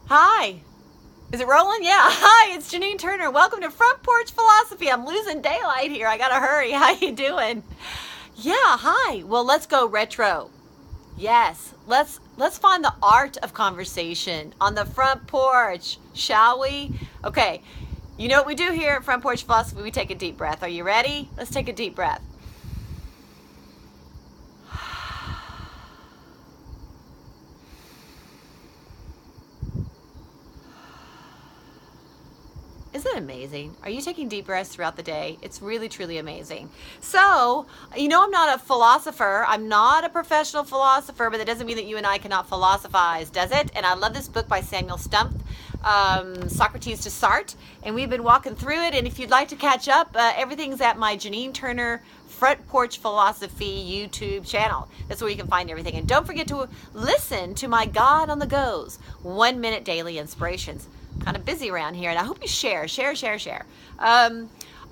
Hi. Is it rolling? Yeah. Hi, it's Janine Turner. Welcome to Front Porch Philosophy. I'm losing daylight here. I gotta hurry. How you doing? Yeah, hi. Well, let's go retro. Yes. Let's find the art of conversation on the front porch, shall we? Okay. You know what we do here at Front Porch Philosophy? We take a deep breath. Are you ready? Let's take a deep breath. Isn't it amazing? Are you taking deep breaths throughout the day? It's really, truly amazing. So, I'm not a philosopher. I'm not a professional philosopher, but that doesn't mean that you and I cannot philosophize, does it? And I love this book by Samuel Stump, Socrates to Sartre, and we've been walking through it. And if you'd like to catch up, everything's at my Janine Turner Front Porch Philosophy YouTube channel. That's where you can find everything. And don't forget to listen to my God on the Go's 1 minute daily inspirations. Kind of busy around here, and I hope you share.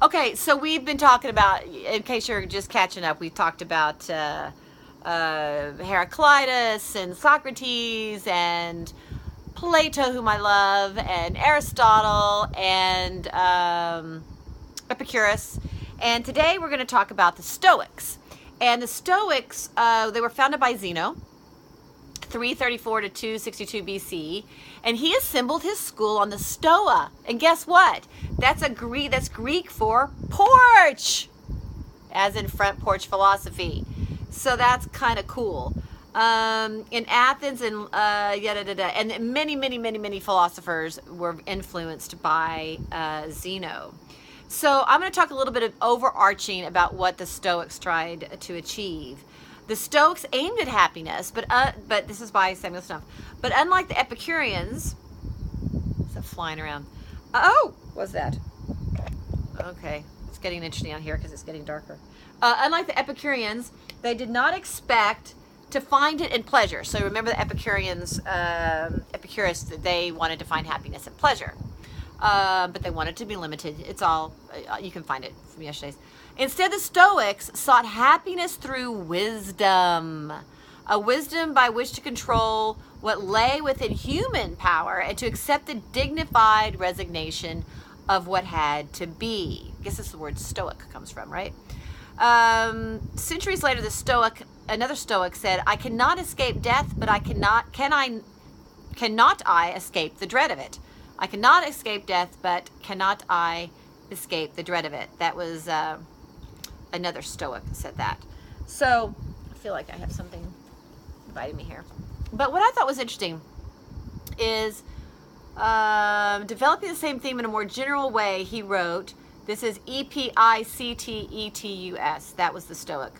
Okay, so we've been talking about, in case you're just catching up, we've talked about Heraclitus and Socrates and Plato, whom I love, and Aristotle and Epicurus. And today we're going to talk about the Stoics. And the Stoics, they were founded by Zeno, 334 to 262 BC, and he assembled his school on the Stoa. And guess what? That's Greek for porch, as in front porch philosophy. So that's kind of cool. In Athens and and many philosophers were influenced by Zeno. So I'm going to talk a little bit of overarching about what the Stoics tried to achieve. The Stoics aimed at happiness, but this is by Samuel Stump. But unlike the Epicureans, what's that flying around? Oh, what's that? Okay, it's getting interesting out here because it's getting darker. Unlike the Epicureans, they did not expect to find it in pleasure. So remember the Epicureans, Epicurus, they wanted to find happiness in pleasure. But they wanted to be limited. It's all, you can find it from yesterday's. Instead, the Stoics sought happiness through wisdom, a wisdom by which to control what lay within human power and to accept the dignified resignation of what had to be. I guess that's the word Stoic comes from, right? Centuries later, another Stoic said, "I cannot escape death, but cannot I escape the dread of it? I cannot escape death, but cannot I escape the dread of it?" That was another Stoic said that. So I feel like I have something biting me here. But what I thought was interesting is developing the same theme in a more general way. He wrote, this is Epictetus. That was the Stoic.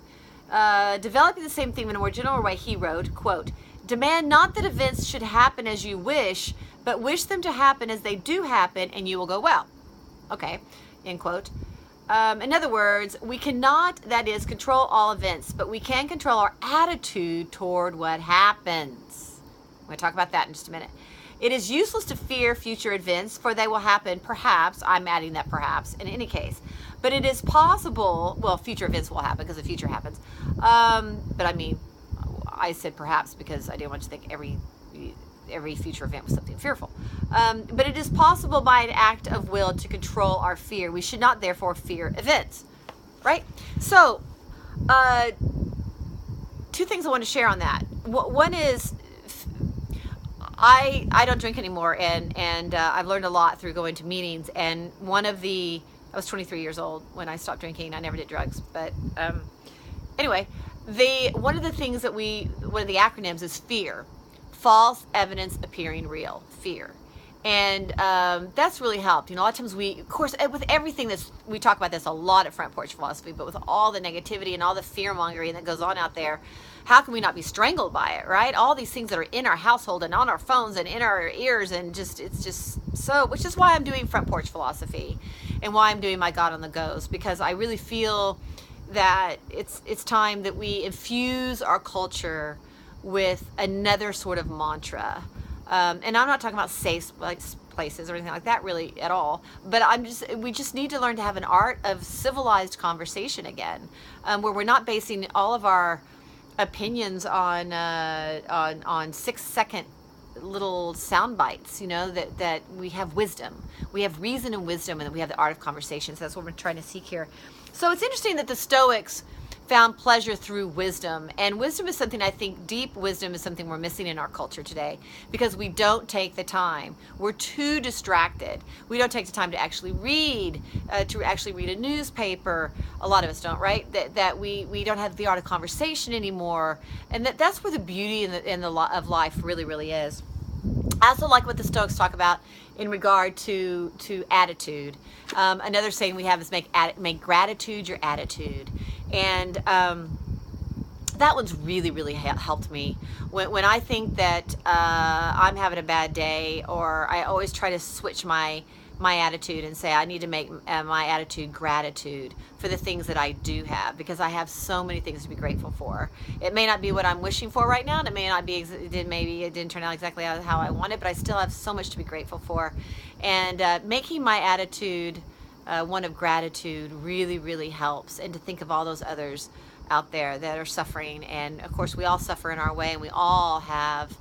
Developing the same theme in a more general way, he wrote, quote, "Demand not that events should happen as you wish, but wish them to happen as they do happen, and you will go well." Okay, end quote. In other words, we cannot, that is, control all events, but we can control our attitude toward what happens. I'm going to talk about that in just a minute. It is useless to fear future events, for they will happen, perhaps, I'm adding that perhaps, in any case. But it is possible, well, future events will happen because the future happens. But I mean, I said perhaps because I didn't want you to think every future event was something fearful. But it is possible by an act of will to control our fear. We should not therefore fear events, right? So, two things I want to share on that. One is, I don't drink anymore, and I've learned a lot through going to meetings. And I was 23 years old when I stopped drinking. I never did drugs, but anyway, one of the acronyms is FEAR. False evidence appearing real, fear. And that's really helped. A lot of times of course, with everything we talk about this a lot at Front Porch Philosophy, but with all the negativity and all the fear mongering that goes on out there, how can we not be strangled by it, right? All these things that are in our household and on our phones and in our ears, and it's just so, which is why I'm doing Front Porch Philosophy and why I'm doing my God on the Go's, because I really feel that it's time that we infuse our culture with another sort of mantra. And I'm not talking about safe places or anything like that really at all, but we just need to learn to have an art of civilized conversation again, where we're not basing all of our opinions on 6-second little sound bites, that we have wisdom. We have reason and wisdom, and that we have the art of conversation. So that's what we're trying to seek here. So it's interesting that the Stoics found pleasure through wisdom. And wisdom is something, I think, deep wisdom is something we're missing in our culture today, because we don't take the time. We're too distracted. We don't take the time to actually read a newspaper. A lot of us don't, right? That we don't have the art of conversation anymore. And that's where the beauty of life really, really is. I also like what the Stoics talk about in regard to attitude. Another saying we have is make gratitude your attitude. And that one's really, really helped me. When I think that I'm having a bad day, or I always try to switch my attitude and say I need to make my attitude gratitude for the things that I do have, because I have so many things to be grateful for. It may not be what I'm wishing for right now, and it may not be, maybe it didn't turn out exactly how I wanted, but I still have so much to be grateful for. And making my attitude one of gratitude really, really helps. And to think of all those others out there that are suffering. And of course, we all suffer in our way, and we all have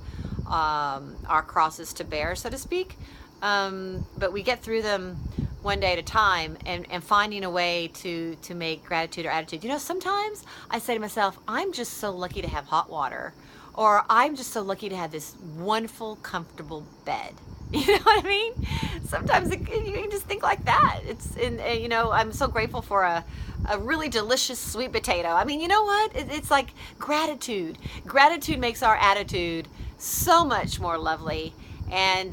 our crosses to bear, so to speak. But we get through them one day at a time, and finding a way to make gratitude or attitude. Sometimes I say to myself, I'm just so lucky to have hot water, or I'm just so lucky to have this wonderful, comfortable bed. You know what I mean? Sometimes you can just think like that. I'm so grateful for a really delicious sweet potato. I mean, you know what? It's like gratitude. Gratitude makes our attitude so much more lovely. And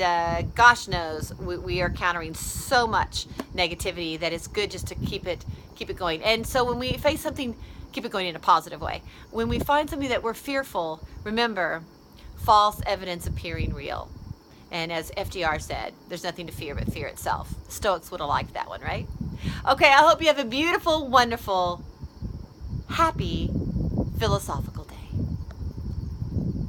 gosh knows we are countering so much negativity that it's good just to keep it going. And so when we face something, keep it going in a positive way. When we find something that we're fearful, remember, false evidence appearing real. And as FDR said, there's nothing to fear but fear itself. Stoics would have liked that one, right? Okay, I hope you have a beautiful, wonderful, happy, philosophical